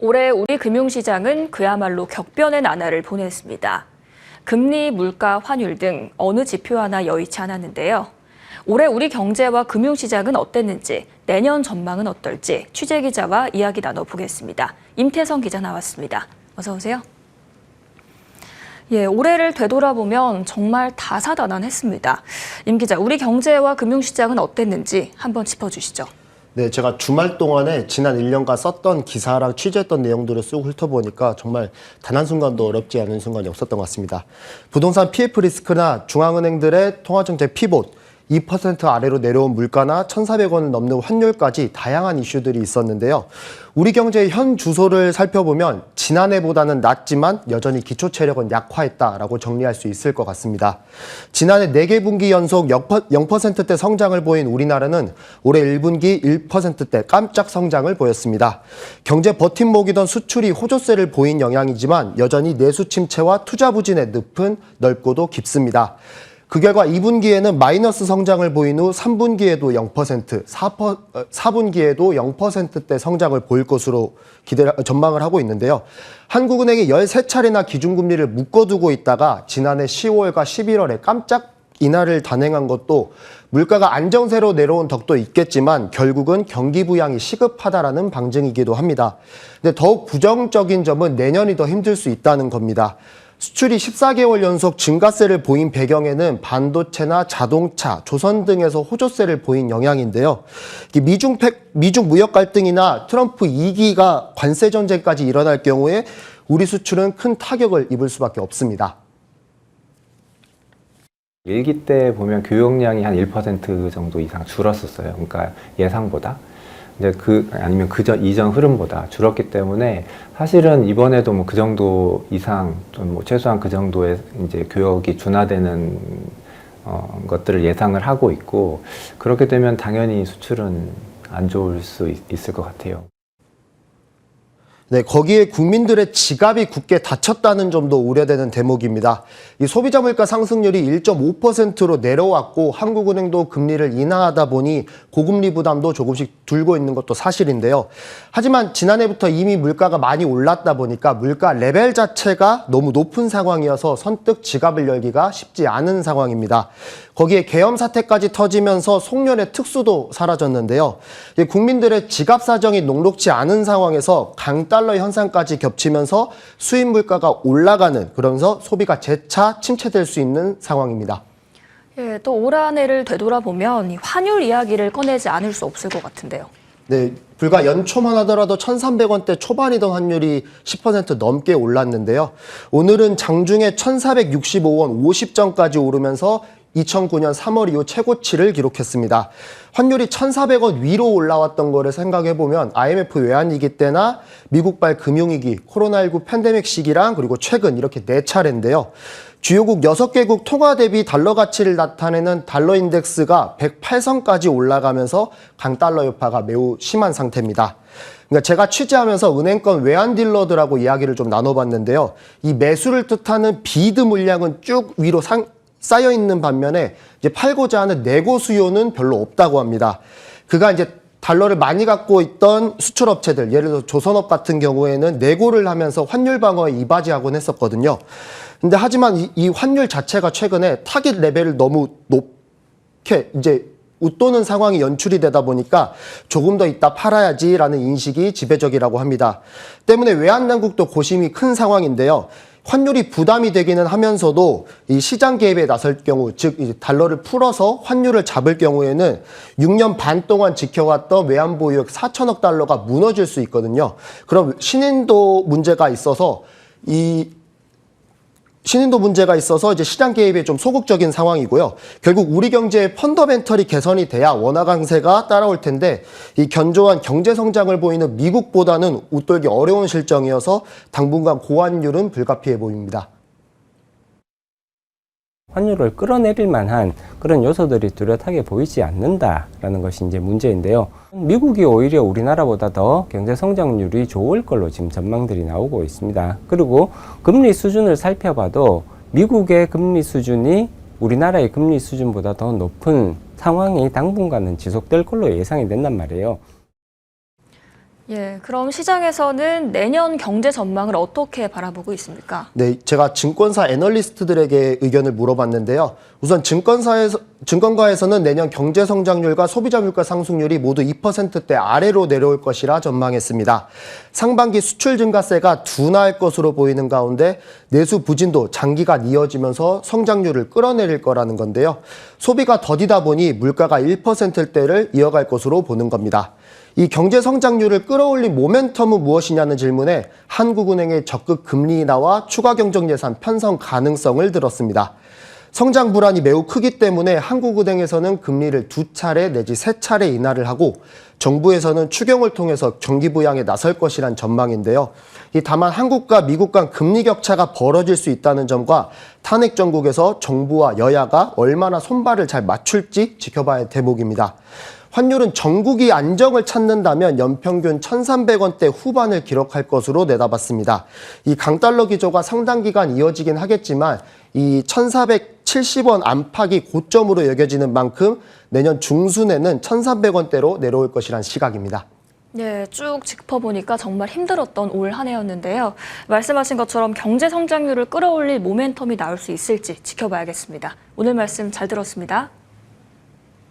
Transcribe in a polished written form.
올해 우리 금융시장은 그야말로 격변의 나날을 보냈습니다. 금리, 물가, 환율 등 어느 지표 하나 여의치 않았는데요. 올해 우리 경제와 금융시장은 어땠는지, 내년 전망은 어떨지 취재기자와 이야기 나눠보겠습니다. 임태성 기자 나왔습니다. 어서 오세요. 올해를 되돌아보면 정말 다사다난했습니다. 임 기자, 우리 경제와 금융시장은 어땠는지 한번 짚어주시죠. 네, 제가 주말 동안에 지난 1년간 썼던 기사랑 취재했던 내용들을 쭉 훑어보니까 정말 단 한순간도 어렵지 않은 순간이 없었던 것 같습니다. 부동산 PF 리스크나 중앙은행들의 통화정책 피봇, 2% 아래로 내려온 물가나 1,400원을 넘는 환율까지 다양한 이슈들이 있었는데요. 우리 경제의 현 주소를 살펴보면 지난해보다는 낮지만 여전히 기초체력은 약화했다라고 정리할 수 있을 것 같습니다. 지난해 4개 분기 연속 0%대 성장을 보인 우리나라는 올해 1분기 1%대 깜짝 성장을 보였습니다. 경제 버팀목이던 수출이 호조세를 보인 영향이지만 여전히 내수 침체와 투자 부진의 늪은 넓고도 깊습니다. 그 결과 2분기에는 마이너스 성장을 보인 후 3분기에도 0%, 4분기에도 0%대 성장을 보일 것으로 전망을 하고 있는데요. 한국은행이 13차례나 기준금리를 묶어두고 있다가 지난해 10월과 11월에 깜짝 인하를 단행한 것도 물가가 안정세로 내려온 덕도 있겠지만 결국은 경기 부양이 시급하다라는 방증이기도 합니다. 근데 더욱 부정적인 점은 내년이 더 힘들 수 있다는 겁니다. 수출이 14개월 연속 증가세를 보인 배경에는 반도체나 자동차, 조선 등에서 호조세를 보인 영향인데요. 미중 무역 갈등이나 트럼프 2기가 관세 전쟁까지 일어날 경우에 우리 수출은 큰 타격을 입을 수밖에 없습니다. 1기 때 보면 교역량이 한 1% 정도 이상 줄었었어요. 그러니까 예상보다. 이제 아니면 이전 흐름보다 줄었기 때문에 사실은 이번에도 뭐 그 정도 이상, 뭐 최소한 그 정도의 이제 교역이 둔화되는 것들을 예상을 하고 있고, 그렇게 되면 당연히 수출은 안 좋을 수 있을 것 같아요. 네, 거기에 국민들의 지갑이 굳게 닫혔다는 점도 우려되는 대목입니다. 이 소비자 물가 상승률이 1.5%로 내려왔고 한국은행도 금리를 인하하다 보니 고금리 부담도 조금씩 줄고 있는 것도 사실인데요. 하지만 지난해부터 이미 물가가 많이 올랐다 보니까 물가 레벨 자체가 너무 높은 상황이어서 선뜻 지갑을 열기가 쉽지 않은 상황입니다. 거기에 계엄 사태까지 터지면서 송년회 특수도 사라졌는데요. 국민들의 지갑 사정이 녹록지 않은 상황에서 강달러 현상까지 겹치면서 수입 물가가 올라가는, 그러면서 소비가 재차 침체될 수 있는 상황입니다. 또 올 한 해를 되돌아보면 이 환율 이야기를 꺼내지 않을 수 없을 것 같은데요. 네, 불과 연초만 하더라도 1,300원대 초반이던 환율이 10% 넘게 올랐는데요. 오늘은 장중에 1,465원 50전까지 오르면서 2009년 3월 이후 최고치를 기록했습니다. 환율이 1,400원 위로 올라왔던 거를 생각해보면 IMF 외환위기 때나 미국발 금융위기, 코로나19 팬데믹 시기랑 그리고 최근 이렇게 4차례인데요. 주요국 6개국 통화 대비 달러 가치를 나타내는 달러 인덱스가 108선까지 올라가면서 강달러 여파가 매우 심한 상태입니다. 그러니까 제가 취재하면서 은행권 외환 딜러들하고 이야기를 좀 나눠봤는데요. 이 매수를 뜻하는 비드 물량은 쭉 위로 쌓여 있는 반면에 이제 팔고자 하는 내고 수요는 별로 없다고 합니다. 그가 이제 달러를 많이 갖고 있던 수출업체들, 예를 들어 조선업 같은 경우에는 내고를 하면서 환율 방어에 이바지하곤 했었거든요. 근데 하지만 이 환율 자체가 최근에 타깃 레벨을 너무 높게 이제 웃도는 상황이 연출이 되다 보니까 조금 더 있다 팔아야지라는 인식이 지배적이라고 합니다. 때문에 외환당국도 고심이 큰 상황인데요. 환율이 부담이 되기는 하면서도 이 시장 개입에 나설 경우, 즉 달러를 풀어서 환율을 잡을 경우에는 6년 반 동안 지켜왔던 외환보유액 4천억 달러가 무너질 수 있거든요. 그럼 신인도 문제가 있어서 이제 시장 개입에 좀 소극적인 상황이고요. 결국 우리 경제의 펀더멘털이 개선이 돼야 원화 강세가 따라올 텐데 이 견조한 경제 성장을 보이는 미국보다는 웃돌기 어려운 실정이어서 당분간 고환율은 불가피해 보입니다. 환율을 끌어내릴 만한 그런 요소들이 뚜렷하게 보이지 않는다라는 것이 이제 문제인데요. 미국이 오히려 우리나라보다 더 경제 성장률이 좋을 걸로 지금 전망들이 나오고 있습니다. 그리고 금리 수준을 살펴봐도 미국의 금리 수준이 우리나라의 금리 수준보다 더 높은 상황이 당분간은 지속될 걸로 예상이 된단 말이에요. 예, 그럼 시장에서는 내년 경제 전망을 어떻게 바라보고 있습니까? 네, 제가 증권사 애널리스트들에게 의견을 물어봤는데요. 우선 증권가에서는 내년 경제 성장률과 소비자 물가 상승률이 모두 2%대 아래로 내려올 것이라 전망했습니다. 상반기 수출 증가세가 둔화할 것으로 보이는 가운데 내수 부진도 장기간 이어지면서 성장률을 끌어내릴 거라는 건데요. 소비가 더디다 보니 물가가 1%대를 이어갈 것으로 보는 겁니다. 이 경제 성장률을 끌어올린 모멘텀은 무엇이냐는 질문에 한국은행의 적극 금리 인하와 추가 경정 예산 편성 가능성을 들었습니다. 성장 불안이 매우 크기 때문에 한국은행에서는 금리를 2차례 내지 3차례 인하를 하고 정부에서는 추경을 통해서 경기 부양에 나설 것이란 전망인데요. 다만 한국과 미국 간 금리 격차가 벌어질 수 있다는 점과 탄핵 정국에서 정부와 여야가 얼마나 손발을 잘 맞출지 지켜봐야 할 대목입니다. 환율은 전국이 안정을 찾는다면 연평균 1,300원대 후반을 기록할 것으로 내다봤습니다. 이 강달러 기조가 상당 기간 이어지긴 하겠지만 이 1,470원 안팎이 고점으로 여겨지는 만큼 내년 중순에는 1,300원대로 내려올 것이란 시각입니다. 네, 쭉 짚어보니까 정말 힘들었던 올 한 해였는데요. 말씀하신 것처럼 경제 성장률을 끌어올릴 모멘텀이 나올 수 있을지 지켜봐야겠습니다. 오늘 말씀 잘 들었습니다.